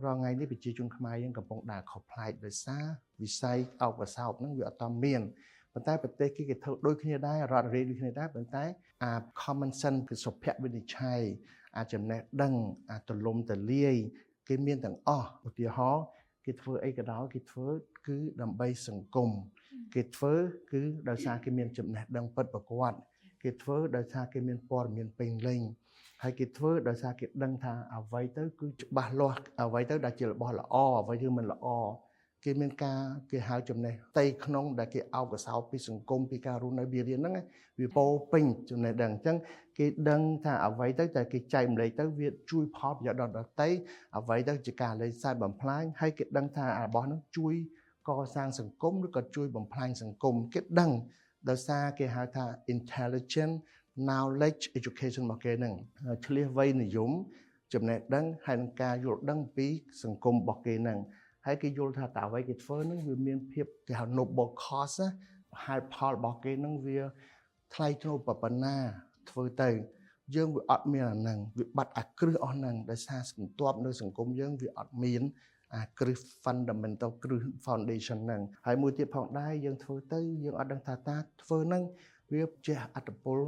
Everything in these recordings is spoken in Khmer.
រងថ្ងៃនេះប្រជាជនខ្មែរយើងកំពុងដើរខុសប្លែកដោយសារវិស័យអបអសោកហ្នឹងវាអត់តាមមានប៉ុន្តែប្រទេសគេធ្វើដូចគ្នាដែររដ្ឋរាជដូចគ្នាដែរប៉ុន្តែអា common sense គឺសុភវិនិច្ឆ័យអាចចំណេះដឹងអាចទលំទលាយគេមានទាំងអស់ឧទាហរណ៍គេធ្វើអីក៏ដោយគេធ្វើគឺដើម្បីសង្គមគេធ្វើគឺដោយសារគេមានចំណេះដឹងពិតប្រាកដគេធ្វើដោយសារគេមានព័ត៌មានពេញលេញហើយគេធ្វើដោយសារគេដឹងថាអ្វីទៅគឺច្បាស់លាស់អ្វីទៅដែលជារបស់ល្អអ្វីគឺមិនល្អគេមានការគេហៅចំណេះផ្ទៃក្នុងដែលគេអោបកសោបពីសង្គមពីការរស់នៅវារៀនហ្នឹងវាពោពេញចំណេះដឹងអញ្ចឹងគេដឹងថាអ្វីទៅតែគេចែកម្លែកទៅវាជួយផលប្រយោជន៍ដល់ដទៃអ្វីទៅជាការលេងសើចបំផ្លាញហើយគេដឹងថារបស់ហ្នឹងជួយកសាងសង្គមឬក៏ជួយបំផ្លាញសង្គមគេដឹងដោយសារគេហៅថា intelligent knowledge education របស់គេហ្នឹងឆ្លៀសវៃនិយមចំណេះដឹងហើយនឹងការយល់ដឹងពីសង្គមរបស់គេហ្នឹងហើយគេយល់ថាតើអ្វីគេធ្វើហ្នឹងវាមានភាពគេហៅ noble cause ណាហើយផលរបស់គេហ្នឹងវាថ្លៃថ្នូរប៉ុណ្ណាធ្វើទៅយើងវាអត់មានអាហ្នឹងវាបាត់អាគ្រឹះអស់ហ្នឹងដោយសារសន្ទាប់នៅសង្គមយើងវាអត់មានអាគ្រឹះ fundamental គ្រឹះ foundation ហ្នឹងហើយមួយទៀតផងដែរយើងធ្វើទៅយើងអត់ដឹងថាតើធ្វើហ្នឹងវាជាអត្តពល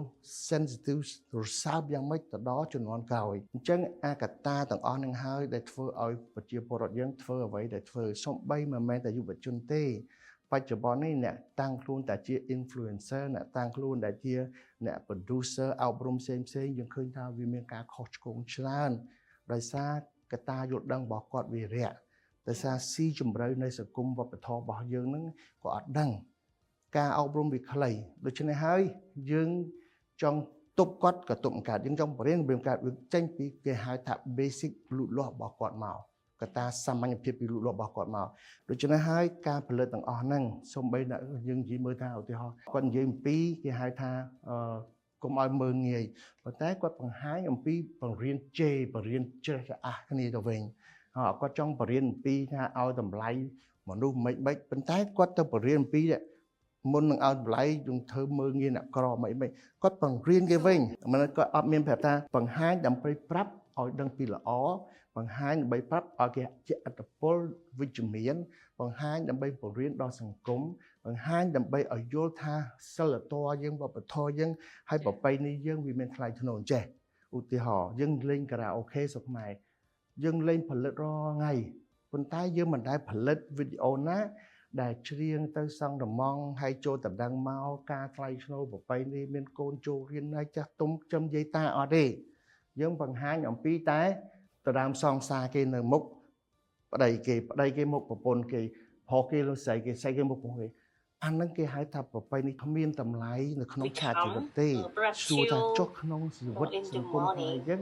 sensitive រសើបយ៉ាងម៉េចទៅដល់ជំនាន់ក្រោយអញ្ចឹងអាកតាទាំងអស់នឹងហើយដែលធ្វើឲ្យប្រជាពលរដ្ឋយើងធ្វើអ្វីដែលធ្វើសំបីមិនមែនតែយុវជនទេបច្ចុប្បន្ននេះអ្នកតាំងខ្លួនតែជា influencer អ្នកតាំងខ្លួនដែលជាអ្នក producer អប់រំផ្សេងយើងឃើញថាវាមានការខុសឆ្គងច្រើនដោយសារកតាយល់ដឹងរបស់គាត់វារាក់ដោយសារស៊ីជម្រៅនៃសង្គមវប្បធម៌របស់យើងហ្នឹងក៏អត់ដឹងការអប់រំវាខ្លីដូច្នេះហើយយើងចង់ទប់គាត់ក៏ទប់មិនកើតយើងចង់បរៀនវាកើតវាចេញពីគេហៅថា basic លូតលាស់របស់គាត់មកកតាសាមញ្ញភាពពីលូតលាស់របស់គាត់មកដូច្នេះហើយការផលិតទាំងអស់ហ្នឹងសូម្បីតែយើងនិយាយមើលថាឧទាហរណ៍គាត់និយាយអំពីគេហៅថាកុំឲ្យមើងងាយប៉ុន្តែគាត់បង្ហាញអំពីបង្រៀនជេរបរៀនជ្រះអះគ្នាទៅវិញគាត់ចង់បរៀនអំពីថាឲ្យតម្លៃមនុស្សមិនប៉ុន្តែគាត់ទៅបរៀនអំពីមុននឹងឲ្យតម្លៃយើងធ្វើមើងងាយអ្នកក្រមិនគាត់បង្រៀនគេវិញមិនគាត់អត់មានប្រាប់ថាបង្ហាញដើម្បីប្រាប់ឲ្យដឹងពីល្អបង្ហាញដើម្បីប្រាប់ឲ្យគេជាអត្តពលវិជ្ជមានបង្ហាញដើម្បីបរៀនដល់សង្គមបង្ហាញដើម្បីឲ្យយល់ថាសិលធម៌យើងវប្បធម៌យើងហើយប្រពៃណីយើងវាមានថ្លៃថ្នូរចេះឧទាហរណ៍យើងលេងការ៉ាអូខេស្រុកខ្មែរយើងលេងផលិតរាល់ថ្ងៃប៉ុន្តែយើងមិនដែលផលិតវីដេអូណាដែលច្រៀងទៅសង់ដំងហើយចូលតដឹងមកការថ្លៃថ្នូរប្រពៃណីមានកូនចូលរៀនហើយចាស់ទុំចំយាយតាអត់ទេយើងបង្ហាញអំពីតែដដើមសងសាគេនៅមុខប្តីគេមុខប្រពន្ធគេប្រុសគេលោកស្រីគេមុខប្រពន្ធគេអាហ្នឹងគេហៅថាប្រពៃណីគ្មានតម្លៃនៅក្នុងឆាកជីវិតទេសួរថាចុះក្នុងជីវិតសង្គមខ្មែរយើង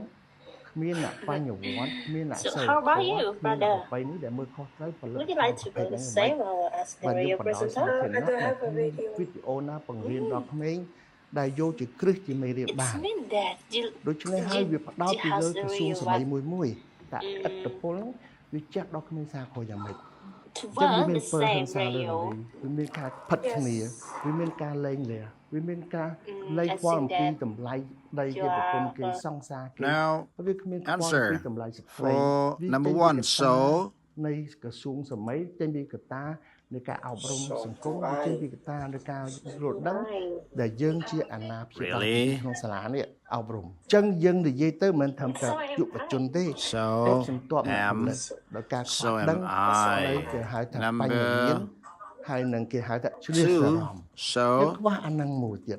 គ្មានអ្នកបញ្ញវន្តគ្មានអ្នកសិលធម៌គ្មានប្រពៃណីដែលមើលខុសត្រូវផលិតផលប្រភេទហ្នឹងបាទយើងបណ្ដោយសាធារណៈដែលវីដេអូណាបង្រៀនដល់ក្មេងដែលយកជាគ្រឹះជាមេរៀនបានដូច្នេះហើយវាផ្ដោតពីលើក្រសួងសម័យមួយតែឥទ្ធិពលវាចេះដល់ក្មេងសាខយ៉ាងម៉េចចឹងវាមានពើហិង្សាលើវាមានការផិតគ្នាវាមានការលែងលះវាមានការលែងខ្វល់អំពីតម្លៃដីគេប្រពន្ធគេសង្សារគេវាគ្មានខ្វល់អំពីតម្លៃស្ត្រី number 1 so នៃក្រសួងសម័យចេញពីកត្តានៃការអប់រំសង្គមចេញពីកត្តានៃការយល់ដឹងដែលយើងជាអាណាព្យាបាលក្នុងសាលានេះអប់រំអញ្ចឹងយើងនិយាយទៅមិនត្រឹមតែយុវជនទេតែជំទាប់ដល់ការខ្វះដឹងហើយគេហៅថាបញ្ញវន្តហើយនឹងគេហៅថាឆ្លៀសអារម្មណ៍យើងខ្វះអានឹងមួយទៀត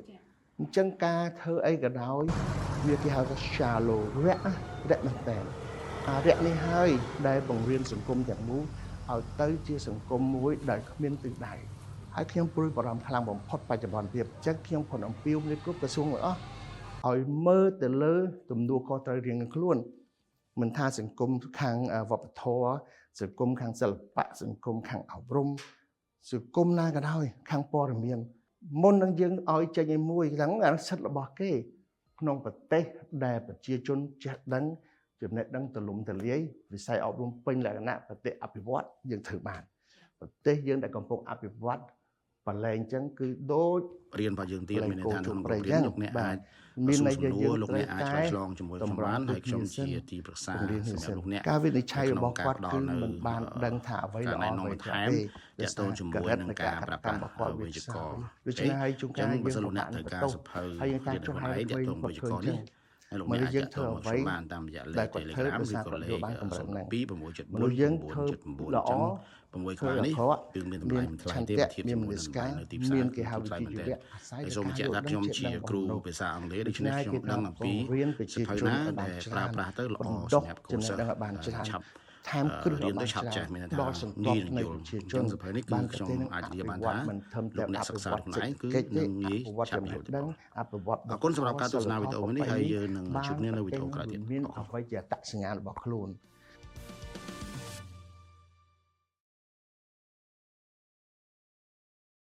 អញ្ចឹងការធ្វើអីក៏ដោយវាគេហៅថា shallow រាក់មែនតើអារយៈនេះហើយដែលបង្រៀនសង្គមទាំងមូលឲ្យទៅជាសង្គមមួយដែលគ្មានទិសដៅហើយខ្ញុំព្រួយបារម្ភខ្លាំងបំផុតបច្ចុប្បន្នភាពអញ្ចឹងខ្ញុំក៏អំពាវនាវគ្រប់ក្រសួងទាំងអស់ឲ្យមើលទៅលើទំនួលខុសត្រូវរៀងៗខ្លួនមិនថាសង្គមខាងវប្បធម៌សង្គមខាងសិល្បៈសង្គមខាងអប់រំសង្គមណាក៏ដោយខាងព័ត៌មានមុននឹងយើងឲ្យចេញឲ្យមួយហ្នឹងអាសិទ្ធិរបស់គេក្នុងប្រទេសដែលប្រជាជនចេះដឹងចំណេះដឹងទូលំទូលាយវិស័យអប់រំពេញលក្ខណៈប្រទេសអភិវឌ្ឍយើងធ្វើបានប្រទេសយើងដែលកំពុងអភិវឌ្ឍ បលែងអញ្ចឹងគឺដូច រៀនរបស់យើងទៀតមានន័យថាក្នុងរៀនលោកអ្នកអាច មានន័យថាយើង លោកអ្នកអាចឆ្លើយឆ្លងជាមួយខ្ញុំបានហើយខ្ញុំជាទីប្រឹក្សាសម្រាប់លោកអ្នក ការវិនិច្ឆ័យរបស់គាត់គឺមិនបានដឹងថាអ្វីល្អអ្វីខុសទេ តើតូនជាមួយនឹងការប្រាប់របស់វិជ្ជាករ ដូច្នេះហើយជួនកាលយើង លោកអ្នកត្រូវការសភៅ ហើយយើងតាមចុះឲ្យ តើតូនវិជ្ជាករនេះហើយលោកអ្នកអាចធ្វើអ្វីបានតាមរយៈលេខ Telegram ឬក៏លេខ2 មនុស្សយើងធ្វើល្អ 6ខ្លះនេះគឺមានតម្លៃមិនថ្លៃទេធៀបជាមួយនឹងតម្លៃនៅទីផ្សារ មានគេហៅវិជ្ជាជីវៈ ហើយសូមបញ្ជាក់ថាខ្ញុំជាគ្រូភាសាអង់គ្លេសដូច្នេះខ្ញុំដឹងអំពីសភៅណាដែលប្រើប្រាស់ទៅល្អសម្រាប់គូសិស្សបានឆាប់ ថែមគ្រឹះ រៀនទៅឆាប់ចេះមានន័យថាងាយនឹងយល់ខ្ញុំសភៅនេះគឺខ្ញុំអាចនិយាយបានថាលោកអ្នកសិក្សាខ្លួនឯងគឺនឹងងាយឆាប់យល់ទៅអរគុណសម្រាប់ការទស្សនាវីដេអូនេះហើយយើងនឹងជួបគ្នានៅវីដេអូក្រោយទៀត មានអ្វីជាអត្តសញ្ញាណរបស់ខ្លួន